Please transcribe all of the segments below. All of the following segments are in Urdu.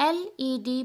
LED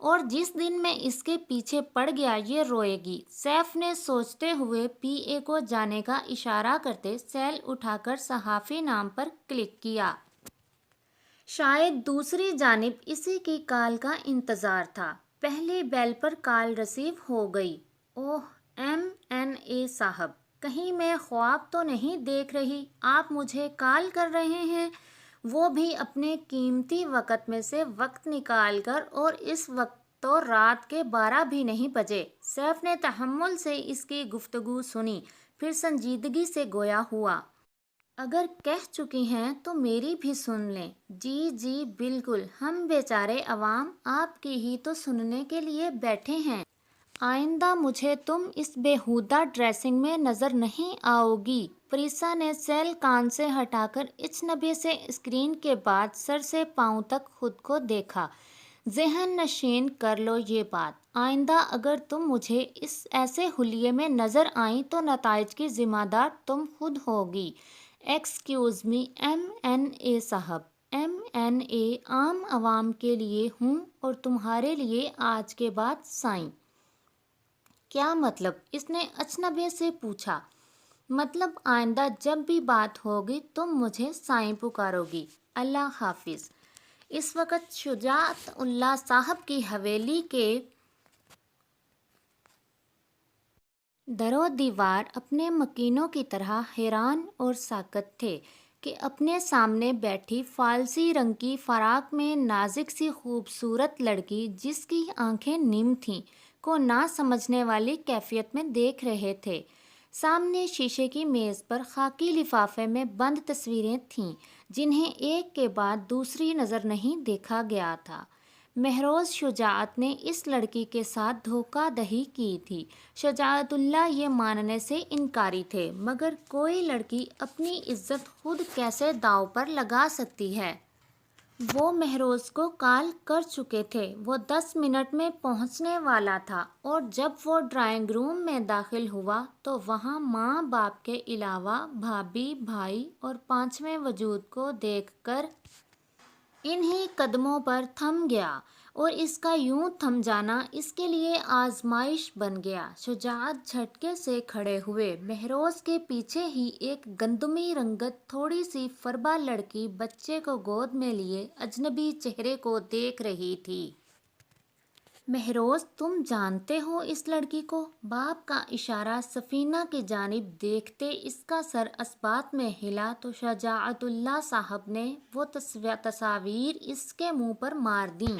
اور جس دن میں اس کے پیچھے پڑ گیا یہ روئے گی۔ سیف نے سوچتے ہوئے پی اے کو جانے کا اشارہ کرتے سیل اٹھا کر صحافی نام پر کلک کیا۔ شاید دوسری جانب اسی کی کال کا انتظار تھا۔ پہلی بیل پر کال ریسیو ہو گئی۔ اوہ M&A صاحب، کہیں میں خواب تو نہیں دیکھ رہی؟ آپ مجھے کال کر رہے ہیں، وہ بھی اپنے قیمتی وقت میں سے وقت نکال کر، اور اس وقت تو رات کے 12 بھی نہیں بجے۔ سیف نے تحمل سے اس کی گفتگو سنی، پھر سنجیدگی سے گویا ہوا۔ اگر کہہ چکی ہیں تو میری بھی سن لیں۔ جی جی بالکل، ہم بیچارے عوام آپ کی ہی تو سننے کے لیے بیٹھے ہیں۔ آئندہ مجھے تم اس بیہودہ ڈریسنگ میں نظر نہیں آؤ گی۔ پریسا نے سیل کان سے ہٹا کر اجنبی سے اسکرین کے بعد سر سے پاؤں تک خود کو دیکھا۔ ذہن نشین کر لو یہ بات، آئندہ اگر تم مجھے اس ایسے حلیے میں نظر آئیں تو نتائج کی ذمہ دار تم خود ہوگی۔ ایکسکیوز می M&A صاحب، M&A عام عوام کے لیے ہوں اور تمہارے لیے آج کے بعد سائیں۔ کیا مطلب؟ اس نے اجنبی سے پوچھا۔ مطلب آئندہ جب بھی بات ہوگی تم مجھے سائیں پکارو گی۔ اللہ حافظ۔ اس وقت شجاعت اللہ صاحب کی حویلی کے در و دیوار اپنے مکینوں کی طرح حیران اور ساکت تھے کہ اپنے سامنے بیٹھی فالسی رنگ کی فراق میں نازک سی خوبصورت لڑکی، جس کی آنکھیں نم تھیں، کو نہ سمجھنے والی کیفیت میں دیکھ رہے تھے۔ سامنے شیشے کی میز پر خاکی لفافے میں بند تصویریں تھیں، جنہیں ایک کے بعد دوسری نظر نہیں دیکھا گیا تھا۔ مہروز شجاعت نے اس لڑکی کے ساتھ دھوکہ دہی کی تھی۔ شجاعت اللہ یہ ماننے سے انکاری تھے، مگر کوئی لڑکی اپنی عزت خود کیسے داؤ پر لگا سکتی ہے؟ وہ مہروز کو کال کر چکے تھے، وہ 10 منٹ میں پہنچنے والا تھا، اور جب وہ ڈرائنگ روم میں داخل ہوا تو وہاں ماں باپ کے علاوہ بھابھی، بھائی اور 5ویں وجود کو دیکھ کر انہی قدموں پر تھم گیا، اور اس کا یوں تھم جانا اس کے لیے آزمائش بن گیا۔ شجاعت جھٹکے سے کھڑے ہوئے۔ مہروز کے پیچھے ہی ایک گندمی رنگت تھوڑی سی فربا لڑکی بچے کو گود میں لیے اجنبی چہرے کو دیکھ رہی تھی۔ مہروز، تم جانتے ہو اس لڑکی کو؟ باپ کا اشارہ سفینہ کی جانب دیکھتے اس کا سر اثبات میں ہلا تو شجاعت اللہ صاحب نے وہ تصاویر اس کے منہ پر مار دیں،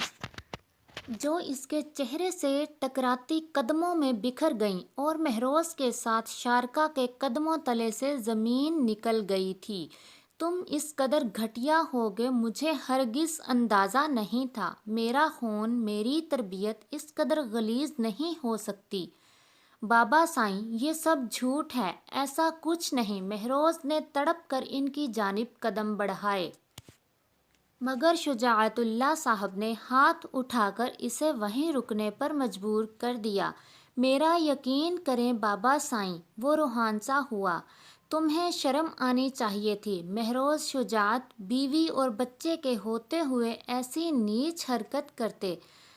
جو اس کے چہرے سے ٹکراتی قدموں میں بکھر گئیں، اور مہروز کے ساتھ شارکا کے قدموں تلے سے زمین نکل گئی تھی۔ تم اس قدر گھٹیا ہوگے مجھے ہرگز اندازہ نہیں تھا۔ میرا خون، میری تربیت اس قدر غلیظ نہیں ہو سکتی۔ بابا سائیں، یہ سب جھوٹ ہے، ایسا کچھ نہیں۔ مہروز نے تڑپ کر ان کی جانب قدم بڑھائے، مگر شجاعت اللہ صاحب نے ہاتھ اٹھا کر اسے وہیں رکنے پر مجبور کر دیا۔ میرا یقین کریں بابا سائیں، وہ روحانسا ہوا، تمہیں شرم آنی چاہیے تھی۔ مہروز شجاعت بیوی اور بچے کے ہوتے ہوئے ایسی نیچ حرکت کرتے؟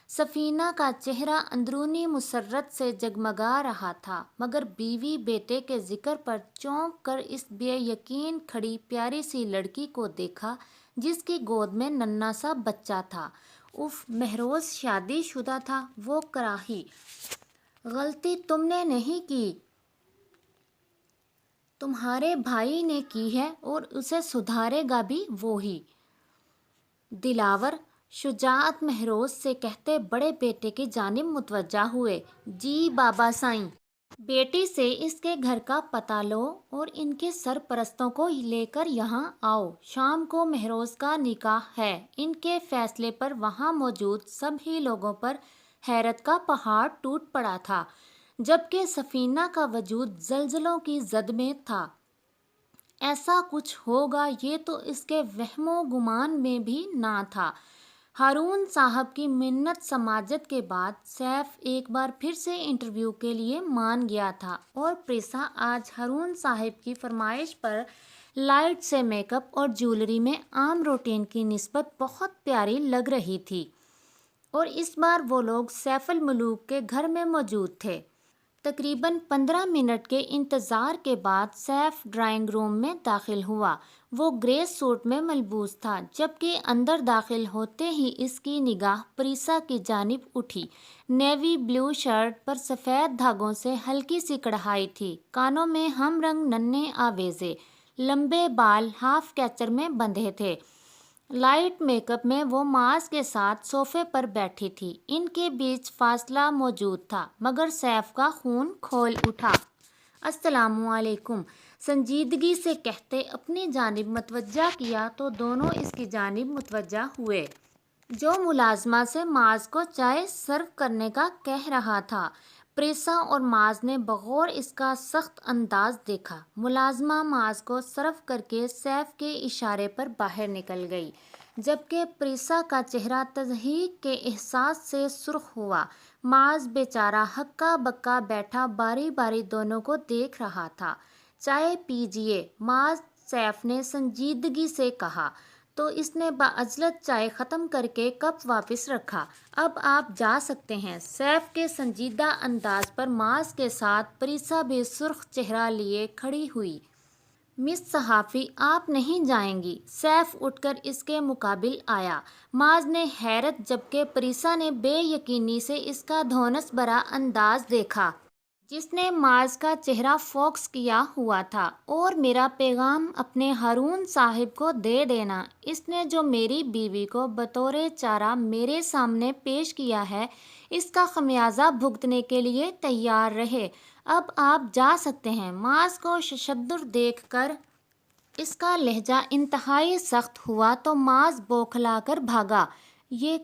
سفینہ کا چہرہ اندرونی مسرت سے جگمگا رہا تھا، مگر بیوی بیٹے کے ذکر پر چونک کر اس بے یقین کھڑی پیاری سی لڑکی کو دیکھا جس کی گود میں ننھا سا بچہ تھا۔ اف، مہروز شادی شدہ تھا، وہ کراہی۔ غلطی تم نے نہیں کی، تمہارے بھائی نے کی ہے، اور اسے سدھارے گا بھی وہی۔ دلاور، شجاعت مہروز سے کہتے بڑے بیٹے کی جانب متوجہ ہوئے۔ جی بابا سائیں۔ بیٹی سے اس کے گھر کا پتہ لو اور ان کے سرپرستوں کو لے کر یہاں آؤ۔ شام کو مہروز کا نکاح ہے۔ ان کے فیصلے پر وہاں موجود سبھی لوگوں پر حیرت کا پہاڑ ٹوٹ پڑا تھا، جبکہ سفینہ کا وجود زلزلوں کی زد میں تھا۔ ایسا کچھ ہوگا یہ تو اس کے وہم و گمان میں بھی نہ تھا۔ ہارون صاحب کی منت سماجت کے بعد سیف ایک بار پھر سے انٹرویو کے لیے مان گیا تھا، اور پریسا آج ہارون صاحب کی فرمائش پر لائٹ سے میک اپ اور جیولری میں عام روٹین کی نسبت بہت پیاری لگ رہی تھی۔ اور اس بار وہ لوگ سیف الملوک کے گھر میں موجود تھے۔ تقریباً 15 منٹ کے انتظار کے بعد سیف ڈرائنگ روم میں داخل ہوا۔ وہ گرے سوٹ میں ملبوس تھا، جبکہ اندر داخل ہوتے ہی اس کی نگاہ پریسا کی جانب اٹھی۔ نیوی بلیو شرٹ پر سفید دھاگوں سے ہلکی سی کڑھائی تھی، کانوں میں ہم رنگ ننھے آویزے، لمبے بال ہاف کیچر میں بندھے تھے۔ لائٹ میک اپ میں وہ ماز کے ساتھ صوفے پر بیٹھی تھی۔ ان کے بیچ فاصلہ موجود تھا، مگر سیف کا خون کھول اٹھا۔ السلام علیکم، سنجیدگی سے کہتے اپنی جانب متوجہ کیا تو دونوں اس کی جانب متوجہ ہوئے، جو ملازمہ سے ماز کو چائے سرو کرنے کا کہہ رہا تھا۔ پریسا اور ماز نے بغور اس کا سخت انداز دیکھا۔ ملازمہ ماز کو سرو کر کے سیف کے اشارے پر باہر نکل گئی، جبکہ پریسا کا چہرہ تضحیک کے احساس سے سرخ ہوا۔ ماز بیچارہ ہکا بکا بیٹھا باری باری دونوں کو دیکھ رہا تھا۔ چائے پیجئے، ماز، سیف نے سنجیدگی سے کہا، تو اس نے بعجلت چائے ختم کر کے کپ واپس رکھا۔ اب آپ جا سکتے ہیں۔ سیف کے سنجیدہ انداز پر ماز کے ساتھ پریسا بھی سرخ چہرہ لیے کھڑی ہوئی۔ مس صحافی، آپ نہیں جائیں گی؟ سیف اٹھ کر اس کے مقابل آیا۔ ماز نے حیرت، جبکہ پریسا نے بے یقینی سے اس کا دھونس بھرا انداز دیکھا، جس نے ماز کا چہرہ فوکس کیا ہوا تھا۔ اور میرا پیغام اپنے ہارون صاحب کو دے دینا، اس نے جو میری بیوی کو بطور چارہ میرے سامنے پیش کیا ہے، اس کا خمیازہ بھگتنے کے لیے تیار رہے۔ اب آپ جا سکتے ہیں۔ ماز کو تشدد دیکھ کر اس کا لہجہ انتہائی سخت ہوا تو ماز بوکھلا کر بھاگا۔ یہ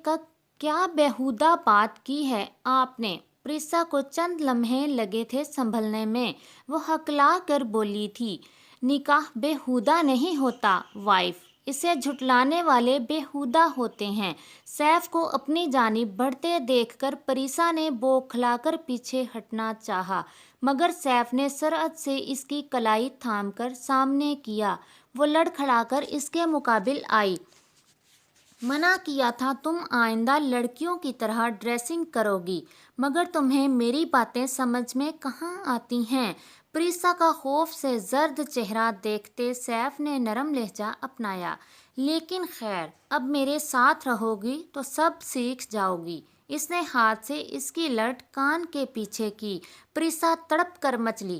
کیا بیہودہ بات کی ہے آپ نے؟ پریسا کو چند لمحے لگے تھے سنبھلنے میں۔ وہ ہکلا کر بولی تھی، نکاح بیہودہ نہیں ہوتا وائف، اسے جھٹلانے والے بیہودہ ہوتے ہیں۔ سیف کو اپنی جانب بڑھتے دیکھ کر پریسا نے بوکھلا کر پیچھے ہٹنا چاہا، مگر سیف نے سرعت سے اس کی کلائی تھام کر سامنے کیا۔ وہ لڑکھڑا کر اس کے مقابل آئی۔ منع کیا تھا تم آئندہ لڑکیوں کی طرح ڈریسنگ کرو گی، مگر تمہیں میری باتیں سمجھ میں کہاں آتی ہیں؟ پریسا کا خوف سے زرد چہرہ دیکھتے سیف نے نرم لہجہ اپنایا، لیکن خیر، اب میرے ساتھ رہو گی تو سب سیکھ جاؤ گی۔ اس نے ہاتھ سے اس کی لٹ کان کے پیچھے کی۔ پریسا تڑپ کر مچلی،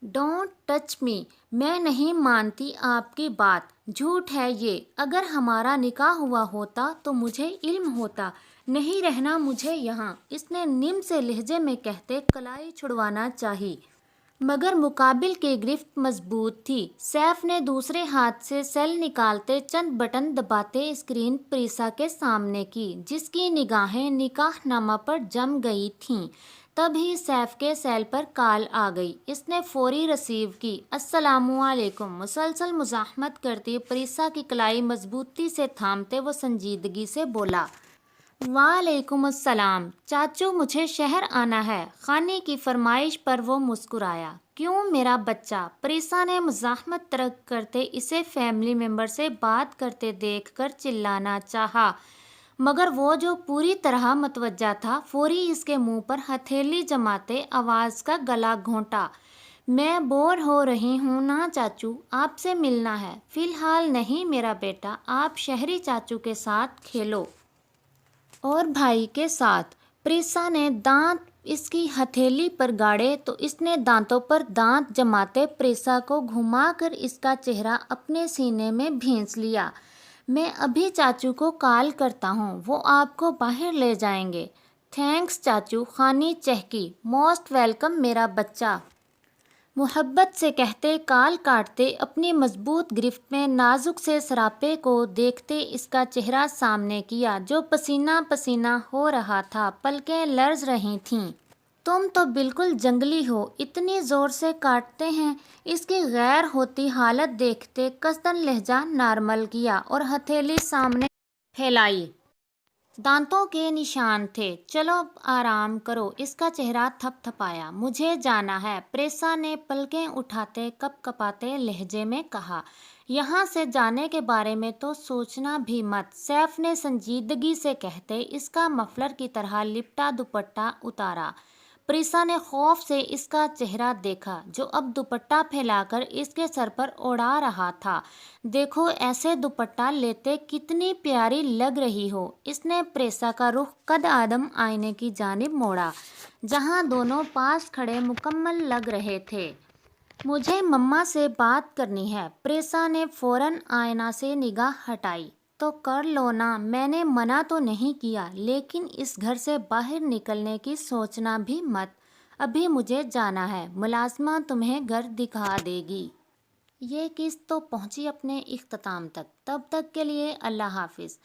ڈونٹ ٹچ می، میں نہیں مانتی آپ کی بات، جھوٹ ہے یہ۔ اگر ہمارا نکاح ہوا ہوتا تو مجھے علم ہوتا، نہیں رہنا مجھے یہاں، اس نے نم سے لہجے میں کہتے کلائی چھڑوانا چاہی، مگر مقابل کی گرفت مضبوط تھی۔ سیف نے دوسرے ہاتھ سے سیل نکالتے چند بٹن دباتے اسکرین پریسا کے سامنے کی، جس کی نگاہیں نکاح نامہ پر جم گئی تھیں۔ تبھی سیف کے سیل پر کال آ گئی۔ اس نے فوری ریسیو کی۔ السلام علیکم، مسلسل مزاحمت کرتی پریسا کی کلائی مضبوطی سے تھامتے وہ سنجیدگی سے بولا، وعلیکم السلام چاچو، مجھے شہر آنا ہے۔ خانے کی فرمائش پر وہ مسکرایا۔ کیوں میرا بچہ؟ پریسا نے مزاحمت ترک کرتے اسے فیملی ممبر سے بات کرتے دیکھ کر چلانا چاہا، مگر وہ جو پوری طرح متوجہ تھا، فوری اس کے منہ پر ہتھیلی جماتے آواز کا گلا گھونٹا، میں بور ہو رہی ہوں نا چاچو، آپ سے ملنا ہے۔ فی الحال نہیں میرا بیٹا، آپ شہری چاچو کے ساتھ کھیلو اور بھائی کے ساتھ۔ پریسا نے دانت اس کی ہتھیلی پر گاڑے تو اس نے دانتوں پر دانت جماتے پریسا کو گھما کر اس کا چہرہ اپنے سینے میں بھینس لیا۔ میں ابھی چاچو کو کال کرتا ہوں، وہ آپ کو باہر لے جائیں گے۔ تھینکس چاچو، خانی چہکی، موسٹ ویلکم میرا بچہ، محبت سے کہتے کال کاٹتے اپنی مضبوط گرفت میں نازک سے سراپے کو دیکھتے اس کا چہرہ سامنے کیا، جو پسینہ پسینہ ہو رہا تھا، پلکیں لرز رہی تھیں۔ تم تو بالکل جنگلی ہو، اتنی زور سے کاٹتے ہیں۔ اس کی غیر ہوتی حالت دیکھتے قصداً لہجہ نارمل کیا اور ہتھیلی سامنے پھیلائی۔ دانتوں کے نشان تھے۔ چلو آرام کرو، اس کا چہرہ تھپ تھپایا۔ مجھے جانا ہے، پریسا نے پلکیں اٹھاتے کپ کپاتے لہجے میں کہا۔ یہاں سے جانے کے بارے میں تو سوچنا بھی مت، سیف نے سنجیدگی سے کہتے اس کا مفلر کی طرح لپٹا دوپٹہ اتارا۔ پریسا نے خوف سے اس کا چہرہ دیکھا جو اب دوپٹہ پھیلا کر اس کے سر پر اڑا رہا تھا۔ دیکھو ایسے دوپٹہ لیتے کتنی پیاری لگ رہی ہو۔ اس نے پریسا کا رخ قد آدم آئینے کی جانب موڑا جہاں دونوں پاس کھڑے مکمل لگ رہے تھے۔ مجھے مما سے بات کرنی ہے۔ پریسا نے فوراً آئینہ سے نگاہ ہٹائی۔ تو کر لو نا، میں نے منع تو نہیں کیا، لیکن اس گھر سے باہر نکلنے کی سوچنا بھی مت۔ ابھی مجھے جانا ہے، ملازمہ تمہیں گھر دکھا دے گی۔ یہ قسط تو پہنچی اپنے اختتام تک، تب تک کے لیے اللہ حافظ۔